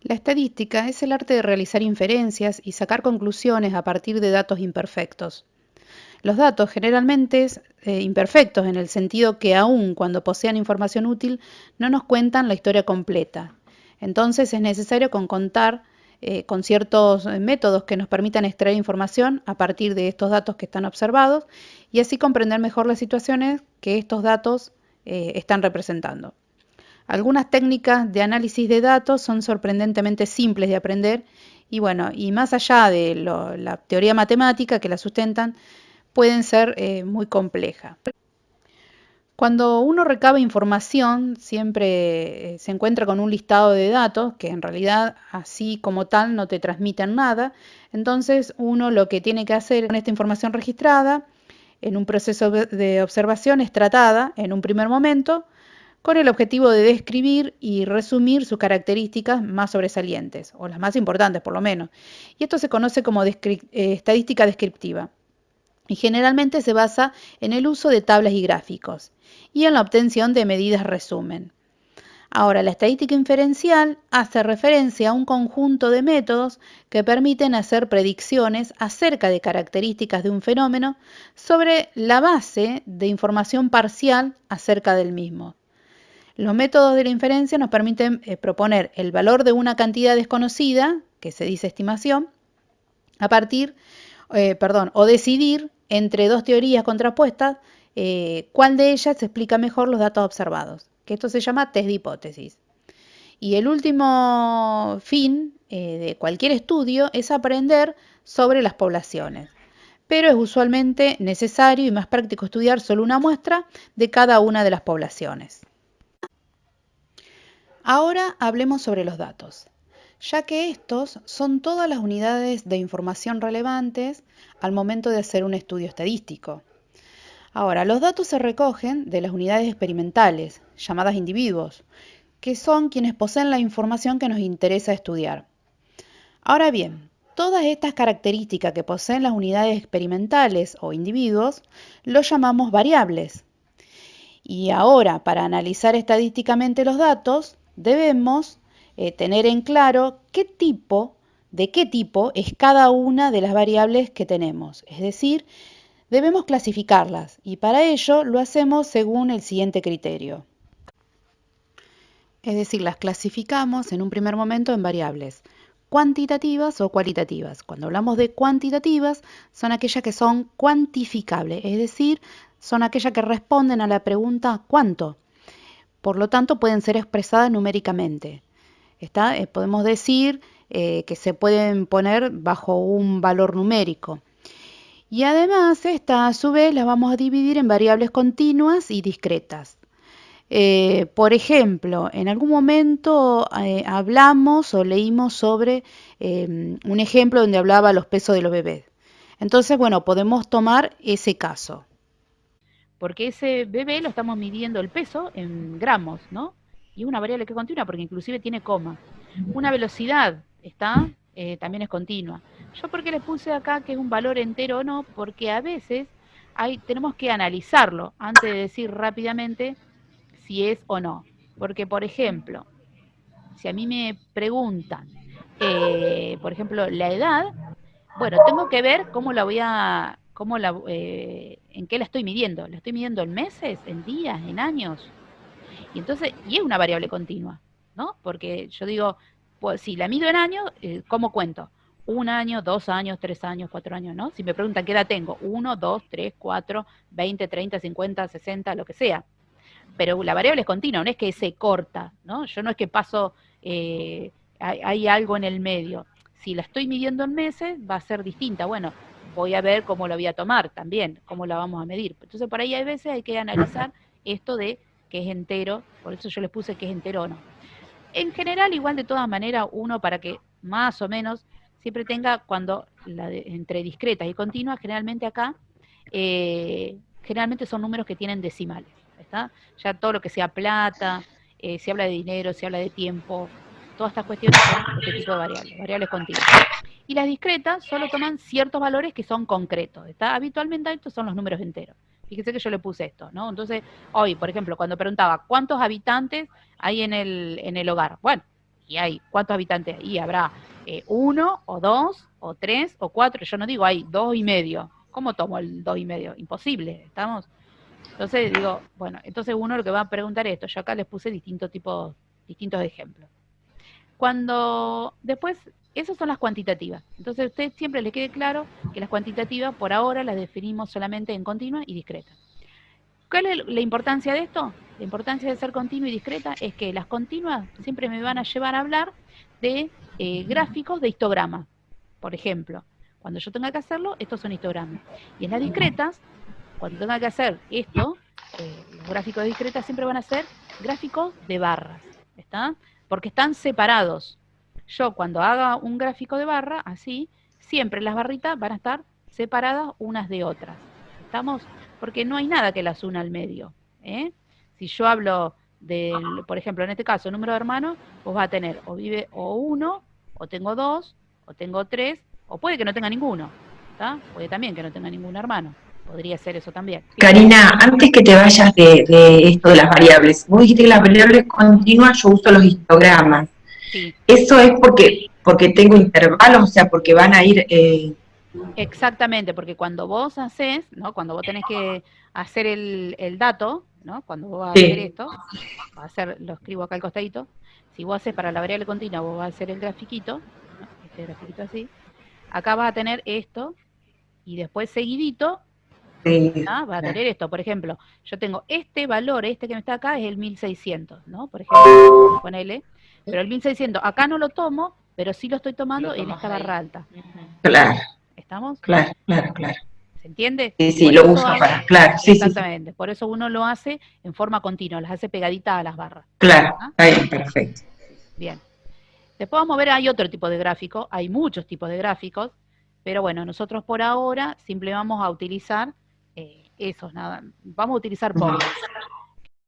La estadística es el arte de realizar inferencias y sacar conclusiones a partir de datos imperfectos. Los datos generalmente imperfectos en el sentido que aun cuando posean información útil no nos cuentan la historia completa. Entonces es necesario contar con ciertos métodos que nos permitan extraer información a partir de estos datos que están observados y así comprender mejor las situaciones que estos datos están representando. Algunas técnicas de análisis de datos son sorprendentemente simples de aprender y bueno, y más allá de la teoría matemática que la sustentan, pueden ser muy complejas. Cuando uno recaba información, siempre se encuentra con un listado de datos que en realidad así como tal no te transmiten nada. Entonces uno lo que tiene que hacer con esta información registrada en un proceso de observación es tratada en un primer momento con el objetivo de describir y resumir sus características más sobresalientes, o las más importantes por lo menos. Y esto se conoce como estadística descriptiva y generalmente se basa en el uso de tablas y gráficos y en la obtención de medidas resumen. Ahora, la estadística inferencial hace referencia a un conjunto de métodos que permiten hacer predicciones acerca de características de un fenómeno sobre la base de información parcial acerca del mismo. Los métodos de la inferencia nos permiten proponer el valor de una cantidad desconocida, que se dice estimación, a partir, o decidir entre dos teorías contrapuestas cuál de ellas explica mejor los datos observados, que esto se llama test de hipótesis. Y el último fin de cualquier estudio es aprender sobre las poblaciones, pero es usualmente necesario y más práctico estudiar solo una muestra de cada una de las poblaciones. Ahora hablemos sobre los datos, ya que estos son todas las unidades de información relevantes al momento de hacer un estudio estadístico. Ahora, los datos se recogen de las unidades experimentales, llamadas individuos, que son quienes poseen la información que nos interesa estudiar. Ahora bien, todas estas características que poseen las unidades experimentales o individuos, los llamamos variables. Y ahora, para analizar estadísticamente los datos, debemos tener en claro de qué tipo es cada una de las variables que tenemos. Es decir, debemos clasificarlas y para ello lo hacemos según el siguiente criterio. Es decir, las clasificamos en un primer momento en variables cuantitativas o cualitativas. Cuando hablamos de cuantitativas, son aquellas que son cuantificables, es decir, son aquellas que responden a la pregunta ¿cuánto? Por lo tanto, pueden ser expresadas numéricamente. Podemos decir que se pueden poner bajo un valor numérico. Y además, a su vez, las vamos a dividir en variables continuas y discretas. Por ejemplo, en algún momento hablamos o leímos sobre un ejemplo donde hablaba los pesos de los bebés. Entonces, bueno, podemos tomar ese caso. Porque ese bebé lo estamos midiendo el peso en gramos, ¿no? Y es una variable que es continua porque inclusive tiene coma. Una velocidad, ¿está? También es continua. Yo porque le puse acá que es un valor entero o no, porque a veces tenemos que analizarlo antes de decir rápidamente si es o no. Porque, por ejemplo, si a mí me preguntan, por ejemplo, la edad, bueno, tengo que ver en qué la estoy midiendo. ¿La estoy midiendo en meses, en días, en años? Y entonces, y es una variable continua, ¿no? Porque yo digo, pues si la mido en años, ¿cómo cuento? 1 año, 2 años, 3 años, 4 años, ¿no? Si me preguntan qué edad tengo, 1, 2, 3, 4, 20, 30, 50, 60, lo que sea. Pero la variable es continua, no es que se corta, ¿no? Yo no es que paso, hay algo en el medio. Si la estoy midiendo en meses, va a ser distinta. Bueno, voy a ver cómo lo voy a tomar también, cómo la vamos a medir. Entonces, por ahí hay veces hay que analizar esto de que es entero, por eso yo les puse que es entero o no. En general, igual de todas maneras, uno para que más o menos siempre tenga cuando entre discretas y continuas, generalmente acá, generalmente son números que tienen decimales, ¿está? Ya todo lo que sea plata, se habla de dinero, se habla de tiempo, todas estas cuestiones son este tipo de variables, variables continuas. Y las discretas solo toman ciertos valores que son concretos, ¿está? Habitualmente estos son los números enteros. Fíjese que yo le puse esto, ¿no? Entonces, hoy, por ejemplo, cuando preguntaba cuántos habitantes hay en el hogar, bueno, y hay, ¿cuántos habitantes? Y habrá 1, o 2, o 3, o 4, yo no digo hay 2,5. ¿Cómo tomo el 2,5? Imposible, ¿estamos? Entonces digo, bueno, entonces uno lo que va a preguntar es esto, yo acá les puse distintos ejemplos. Cuando después, esas son las cuantitativas. Entonces a usted siempre le quede claro que las cuantitativas por ahora las definimos solamente en continua y discreta. ¿Cuál es la importancia de esto? La importancia de ser continua y discreta es que las continuas siempre me van a llevar a hablar de gráficos de histogramas. Por ejemplo, cuando yo tenga que hacerlo, estos son histogramas. Y en las discretas, cuando tenga que hacer esto, los gráficos discretas siempre van a ser gráficos de barras, ¿está? Porque están separados. Yo cuando haga un gráfico de barra, así, siempre las barritas van a estar separadas unas de otras. ¿Estamos? Porque no hay nada que las una al medio. ¿Eh? Si yo hablo del, por ejemplo, en este caso, número de hermanos, vos vas a tener o vive o uno, o tengo dos, o tengo tres, o puede que no tenga ninguno. ¿Está? Puede también que no tenga ningún hermano. Podría ser eso también. Karina, antes que te vayas de esto de las variables, vos dijiste que las variables continuas yo uso los histogramas. Sí. Eso es porque tengo intervalos, o sea, porque van a ir... Exactamente, porque cuando vos haces, ¿no? Cuando vos tenés que hacer el dato, ¿no? Cuando vos vas a hacer esto, vas a hacer, lo escribo acá al costadito, si vos haces para la variable continua, vos vas a hacer el grafiquito, ¿no? Este grafiquito así, acá vas a tener esto, y después seguidito, ¿no? Vas a tener esto, por ejemplo, yo tengo este valor, este que me está acá es el 1600, ¿no? Por ejemplo, ponele, pero el 1600 acá no lo tomo, pero sí lo estoy tomando en esta barra alta. Claro. ¿Estamos? Claro, claro, claro. ¿Se entiende? Sí, sí, lo uso para, claro, sí, exactamente, sí. por eso uno lo hace en forma continua, las hace pegaditas a las barras. Claro, ¿Ah? está bien, perfecto. Bien. Después vamos a ver, hay otro tipo de gráfico, hay muchos tipos de gráficos, pero bueno, nosotros por ahora simple vamos a utilizar esos, nada, vamos a utilizar pocos.